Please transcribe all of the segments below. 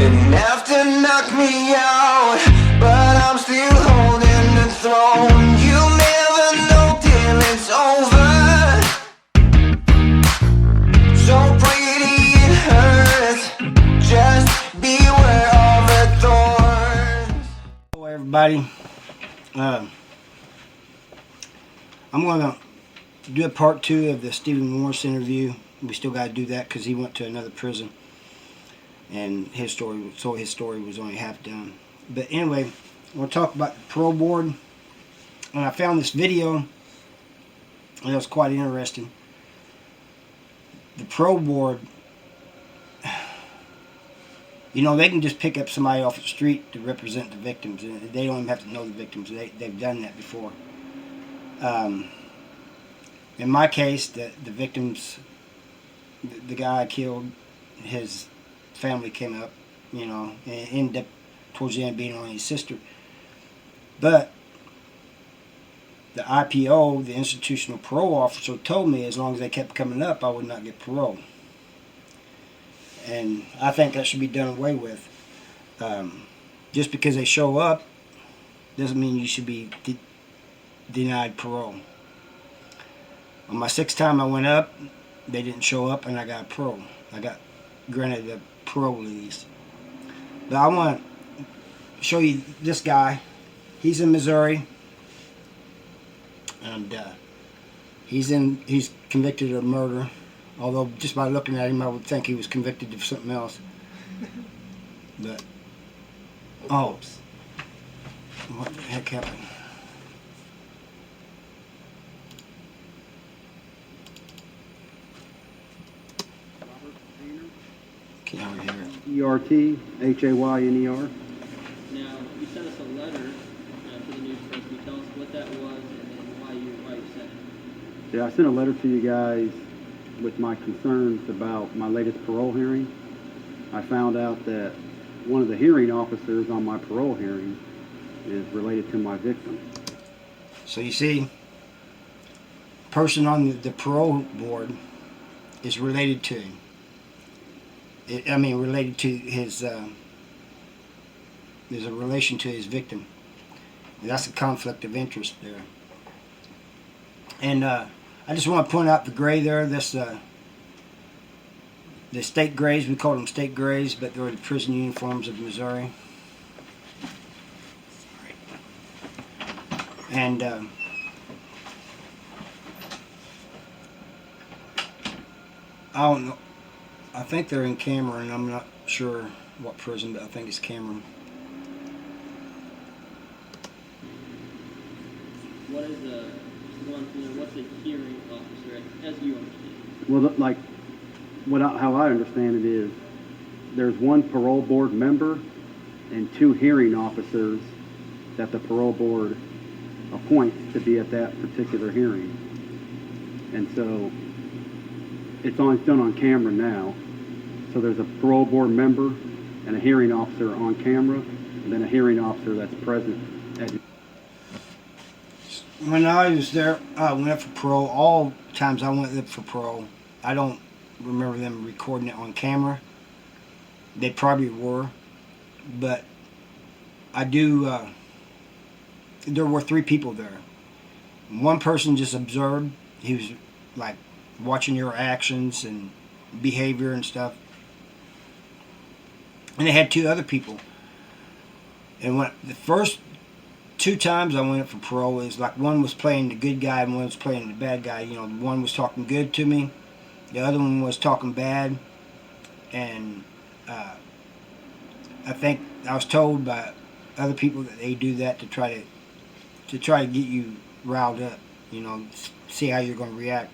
enough to knock me out, but I'm still holding the throne. You'll never know till it's over. So pretty it hurts, just beware of the thorns. Hello everybody, I'm going to do a part 2 of the Stephen Morris interview. We still got to do that because he went to another prison and his story was only half done. But anyway, I want to talk about the parole board, and I found this video and it was quite interesting. The parole board, you know, they can just pick up somebody off the street to represent the victims, and they don't even have to know the victims. They've done that before. In my case, the victims, the guy I killed, his family came up, you know, and ended up towards the end being only his sister. But the IPO, the institutional parole officer, told me as long as they kept coming up, I would not get parole. And I think that should be done away with. Just because they show up doesn't mean you should be denied parole. On my 6th time I went up, they didn't show up, and I got parole. I got granted a parole release. But I want to show you this guy. He's in Missouri, and he's convicted of murder. Although just by looking at him, I would think he was convicted of something else. But oh, what the heck happened? Can't hear it. E-R-T-H-A-Y-N-E-R. Now, you sent us a letter to the news press. Can you tell us what that was and then why you sent it? Yeah, I sent a letter to you guys with my concerns about my latest parole hearing. I found out that one of the hearing officers on my parole hearing is related to my victim. So you see, person on the parole board is related to him. Related to his, there's a relation to his victim. And that's a conflict of interest there. And I just want to point out the gray there. That's the state grays. We call them state grays, but they're the prison uniforms of Missouri. And I don't know. I think they're in Cameron. I'm not sure what prison, but I think it's Cameron. What is what's a hearing officer as you understand it? Well, how I understand it is there's one parole board member and 2 hearing officers that the parole board appoints to be at that particular hearing. And so it's done on camera now. So there's a parole board member and a hearing officer on camera, and then a hearing officer that's present at. When I was there, I went up for parole. All times I went up for parole, I don't remember them recording it on camera. They probably were, but I do. There were 3 people there. One person just observed. He was like watching your actions and behavior and stuff. And they had 2 other people. And when the first 2 times I went up for parole, is like one was playing the good guy and one was playing the bad guy. You know, one was talking good to me, the other one was talking bad. And I think I was told by other people that they do that to try to get you riled up. You know, see how you're going to react.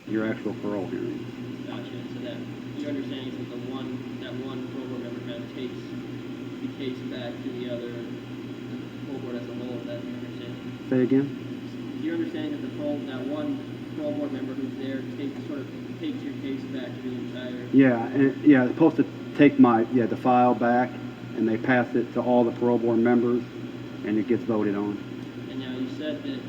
Your actual parole hearing. Gotcha. So that your understanding is that that one parole board member kind of takes the case back to the other parole board as a whole. Is that your understanding? Say again? Your understanding that that one parole board member who's there takes your case back to the entire. Yeah, they're supposed to take the file back, and they pass it to all the parole board members, and it gets voted on. And now you said that.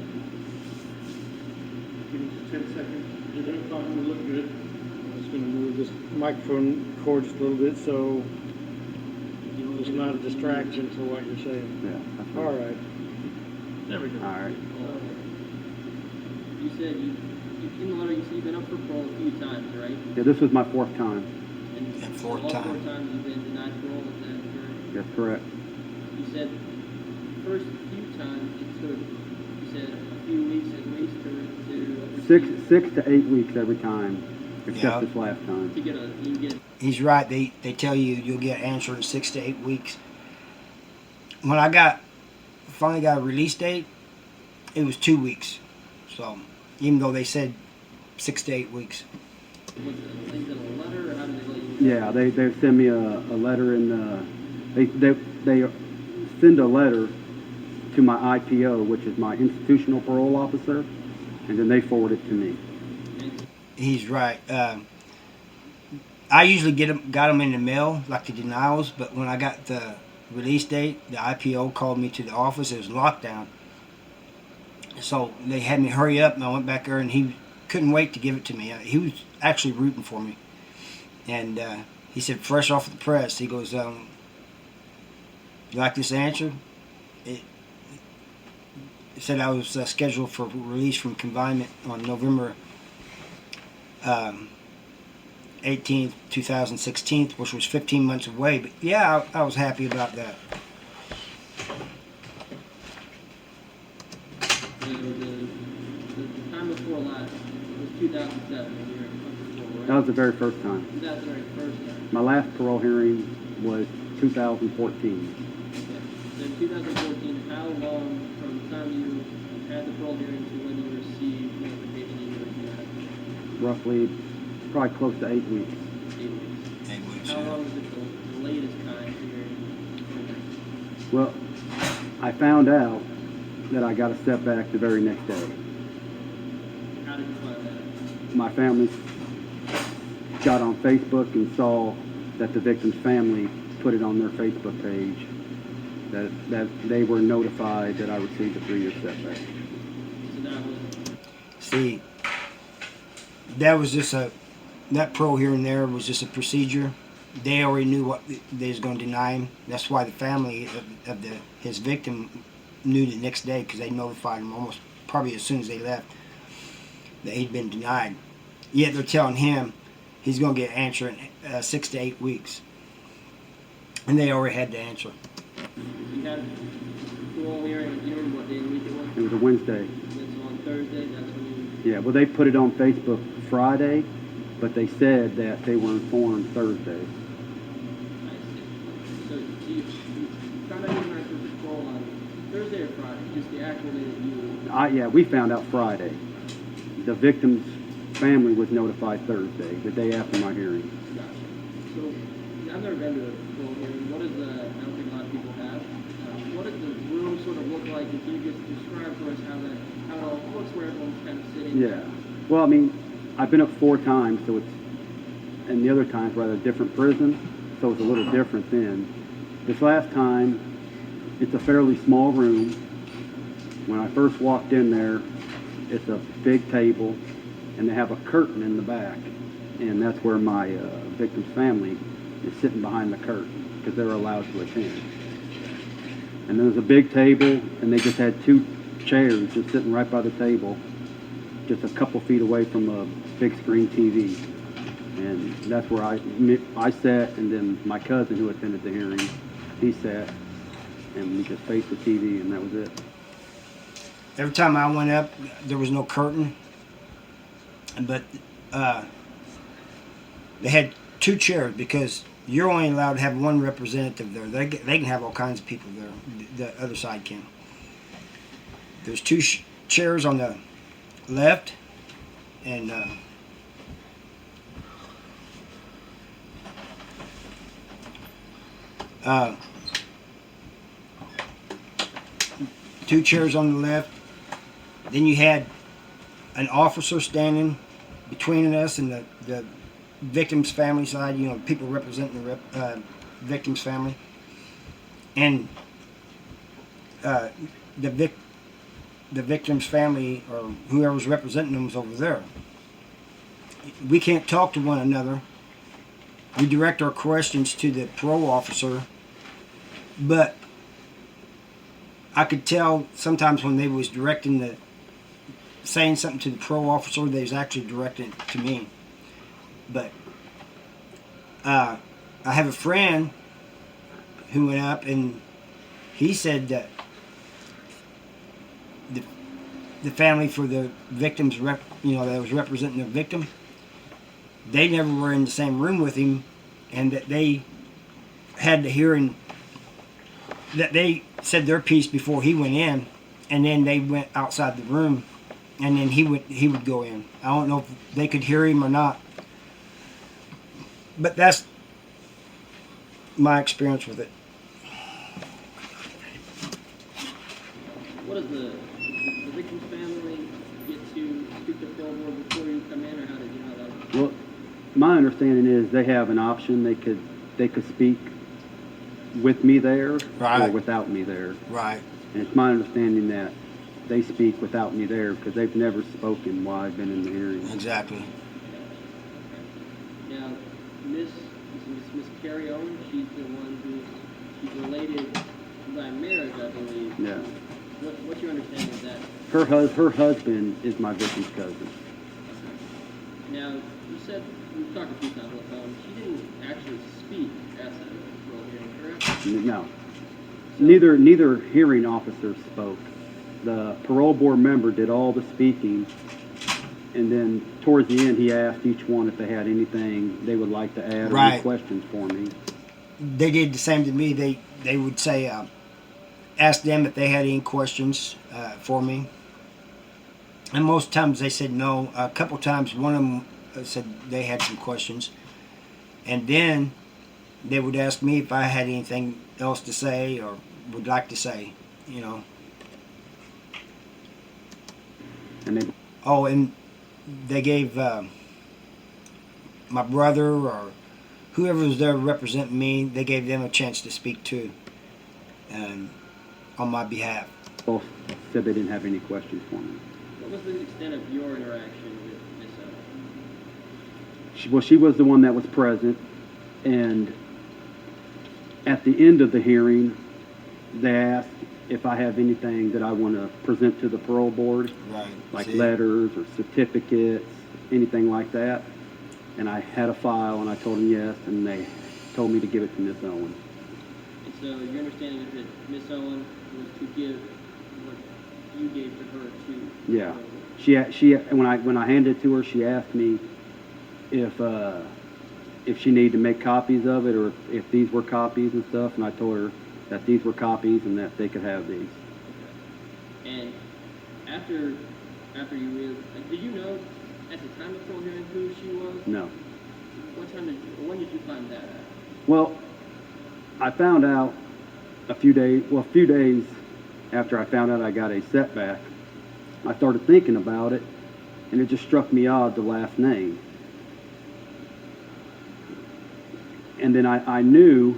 Give me just 10 seconds. You're fine, we look good. I'm just going to move this microphone cord just a little bit so it's not a distraction for what you're saying. Yeah, that's All right. right. There we go. All right. You said you in the letter you said you've been up for parole a few times, right? Yeah, this was my fourth time. And fourth all time. 4 times you've been denied parole, is that correct? That's correct. You said first few times it took, you said a few weeks at least to 6 to 8 weeks every time, except Yeah. this last time. to get a you get He's right. They tell you you'll get an answer in 6 to 8 weeks. When I finally got a release date, it was 2 weeks. So even though they said 6 to 8 weeks. what's it, is it a letter or how do they let you? Yeah, they send me a letter they send a letter to my IPO, which is my institutional parole officer, and then they forward it to me. He's right. I usually got them in the mail, like the denials, but when I got the release date, the IPO called me to the office. It was lockdown. So they had me hurry up, and I went back there, and he couldn't wait to give it to me. He was actually rooting for me. And he said, fresh off the press, he goes, you like this answer? It said I was scheduled for release from confinement on November 18th, 2016, which was 15 months away. But yeah, I was happy about that. The time before last was 2007 when you were in parole, right? That was the very first time. That's the very first time. My last parole hearing was 2014. Okay. So in 2014, how long from the time you had the parole hearing to when you received notification you were denied? Roughly, probably close to 8 weeks. 8 weeks. 8 weeks. How long was it the latest time for your Well, I found out that I got a setback the very next day. How did you find that? My family got on Facebook and saw that the victim's family put it on their Facebook page that they were notified that I received a 3-year setback. So that was See, that was just that pro here and there was just a procedure. They already knew what they was going to deny him. That's why the family of his victim knew the next day, because they notified him almost probably as soon as they left that he'd been denied. Yet they're telling him he's going to get an answer in 6 to 8 weeks. And they already had the answer. you had parole hearing. Do you remember what day of the week it was? It was a Wednesday. And so on Thursday, that's when you. Yeah, well, they put it on Facebook Friday, but they said that they were informed Thursday. I see. So you found out you were for parole on Thursday or Friday? Just the actual day that you. Yeah, we found out Friday. The victim's family was notified Thursday, the day after my hearing. Gotcha. So I've never been to a parole hearing. What is the? I don't think a lot of people have. What does the room sort of look like? And can you just describe for us how it all looks, where everyone's kind of sitting? Yeah. Well, I mean, I've been up 4 times, so it's, and the other times were at a different prison, so it's a little different then. This last time, it's a fairly small room. When I first walked in there, it's a big table, and they have a curtain in the back, and that's where my victim's family is sitting behind the curtain, because they're allowed to attend. And there's a big table, and they just had 2 chairs just sitting right by the table, just a couple feet away from a big screen TV. And that's where I sat, and then my cousin who attended the hearing, he sat, and we just faced the TV, and that was it. Every time I went up, there was no curtain. But they had 2 chairs because you're only allowed to have 1 representative there. They can have all kinds of people there. The other side can. There's 2 chairs on the left, and 2 chairs on the left. Then you had an officer standing between us and the victim's family side, you know, people representing the victim's family. And the victim's family, or whoever's representing them, is over there. We can't talk to one another. We direct our questions to the parole officer, But I could tell sometimes when they was saying something to the parole officer, they was actually directing it to me. But I have a friend who went up and he said that the family for the victims, that was representing the victim, they never were in the same room with him, and that they had the hearing, that they said their piece before he went in, and then they went outside the room, and then he would go in. I don't know if they could hear him or not, but that's my experience with it. What does the victim's family get to speak to the parole board before you come in, or how did you know that? Well, my understanding is they have an option. They could speak with me there or Right. without me there. Right. And it's my understanding that they speak without me there because they've never spoken while I've been in the hearing. Exactly. Now, Miss Carrie Owen, she's the one she's related by marriage, I believe. Yeah. What's your understanding of that? Her husband is my victim's cousin. Now, you said, we've talked a few times on the phone, she didn't actually speak at the parole hearing, correct? No. Neither hearing officer spoke. The parole board member did all the speaking, and then towards the end he asked each one if they had anything they would like to add or any Right. questions for me. They did the same to me. They would say, ask them if they had any questions for me. And most times they said no. A couple times one of them said they had some questions. And then they would ask me if I had anything else to say or would like to say, And they Oh, and they gave my brother or whoever was there representing me, they gave them a chance to speak too, on my behalf. both said they didn't have any questions for me. What was the extent of your interaction with Miss Owen? She was the one that was present, and at the end of the hearing, they asked if I have anything that I want to present to the parole board, Right. like letters or certificates, anything like that. And I had a file, and I told them yes, and they told me to give it to Miss Owen. And so your understanding is that Miss Owen was to give what you gave to her to Yeah. She when I handed it to her, she asked me if she needed to make copies of it or if these were copies and stuff, and I told her that these were copies and that they could have these. And after you really, did you know at the time of the parole hearing who she was? No. When did you find that out? Well, I found out a few days after I found out I got a setback. I started thinking about it, and it just struck me odd, the last name. And then I knew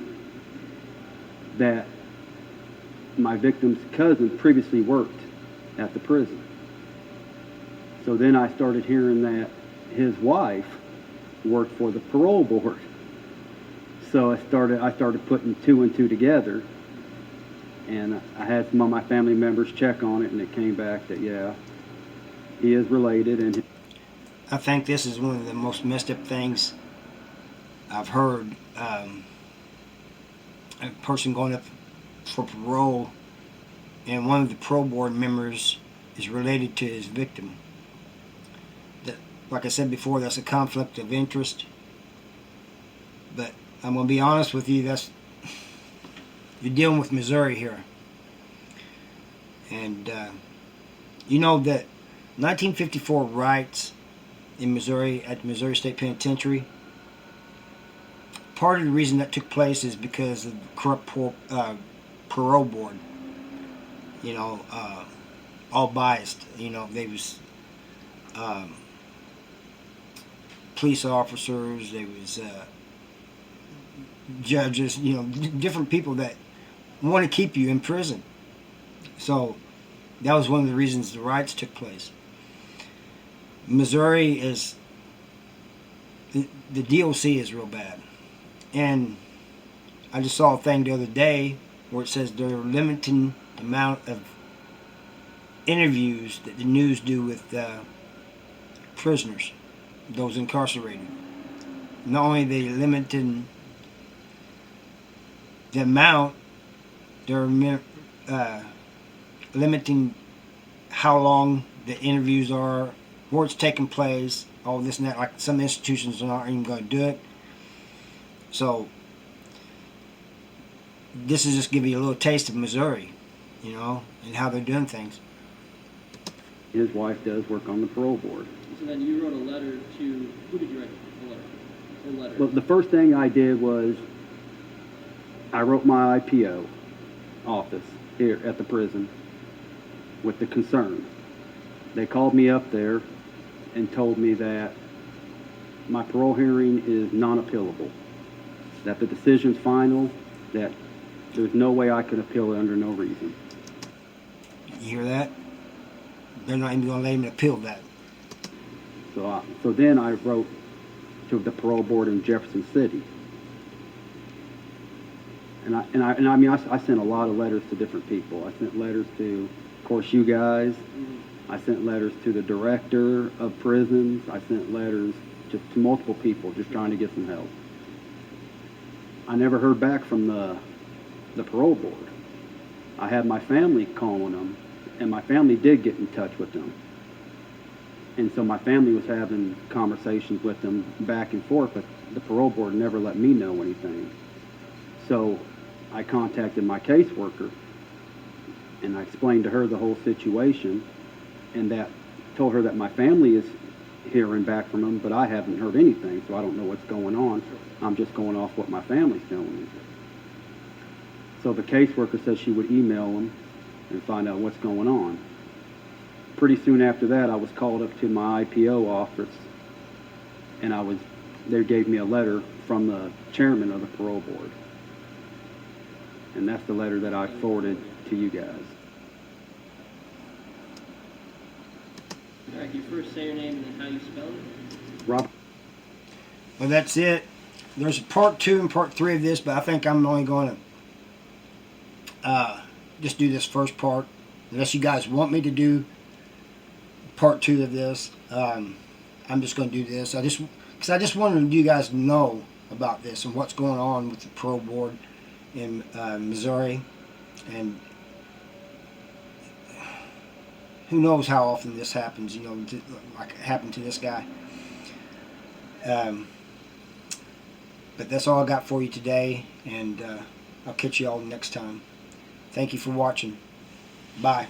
that my victim's cousin previously worked at the prison. So then I started hearing that his wife worked for the parole board. So I started putting two and two together, and I had some of my family members check on it, and it came back that yeah, he is related. And I think this is one of the most messed up things I've heard. A person going up for parole, and one of the parole board members is related to his victim. That, like I said before, that's a conflict of interest. But I'm going to be honest with you, you're dealing with Missouri here. And you know that 1954 riots in Missouri at the Missouri State Penitentiary, part of the reason that took place is because of the corrupt parole board. All biased. They was police officers, there was judges, different people that want to keep you in prison. So that was one of the reasons the riots took place. Missouri is, the DOC is real bad. And I just saw a thing the other day where it says they're limiting the amount of interviews that the news do with prisoners, those incarcerated. Not only are they limiting the amount, they're limiting how long the interviews are, where it's taking place, all this and that. Like some institutions aren't even going to do it. So this is just giving you a little taste of Missouri, you know, and how they're doing things. His wife does work on the parole board. So then you wrote a letter to, who did you write the letter? Or letters? Well, the first thing I did was I wrote my IPO office here at the prison with the concern. They called me up there and told me that my parole hearing is non-appealable, that the decision's final, that there's no way I can appeal it under no reason. You hear that? They're not even going to let him appeal that. So then I wrote to the parole board in Jefferson City. I sent a lot of letters to different people. I sent letters to, of course, you guys. I sent letters to the director of prisons. I sent letters to multiple people just trying to get some help. I never heard back from the parole board. I had my family calling them, and my family did get in touch with them. And so my family was having conversations with them back and forth, but the parole board never let me know anything. So I contacted my caseworker, and I explained to her the whole situation, and that told her that my family is hearing back from them, but I haven't heard anything, so I don't know what's going on. I'm just going off what my family's telling me. So the caseworker said she would email them and find out what's going on. Pretty soon after that, I was called up to my IPO office, and they gave me a letter from the chairman of the parole board. And that's the letter that I forwarded to you guys. All right, you first say your name and then how you spell it. Robert. Well, that's it. There's a part 2 and part 3 of this, but I think I'm only going to just do this first part. Unless you guys want me to do part 2 of this, I'm just going to do this. Because I just wanted you guys to know about this and what's going on with the parole board in Missouri, and who knows how often this happens, you know, like it happened to this guy. But that's all I got for you today, and I'll catch you all next time. Thank you for watching. Bye.